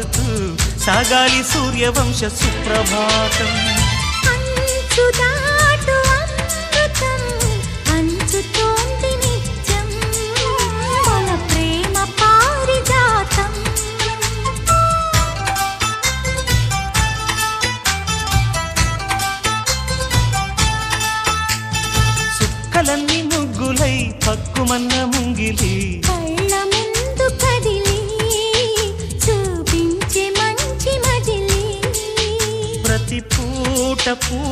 పాడుతూ సాగాలి సూర్యవంశ సుప్రభాతం. అంచుదాటు అమృతం పంచుతోంది నిత్యం మన ప్రేమ పారిజాతం. చుక్కలన్నీ ముగ్గులై పక్కుమన్న ముంగిలి కళ్ళ ముందు కదిలి చూపించే మంచి మజిలీ ప్రతి పూట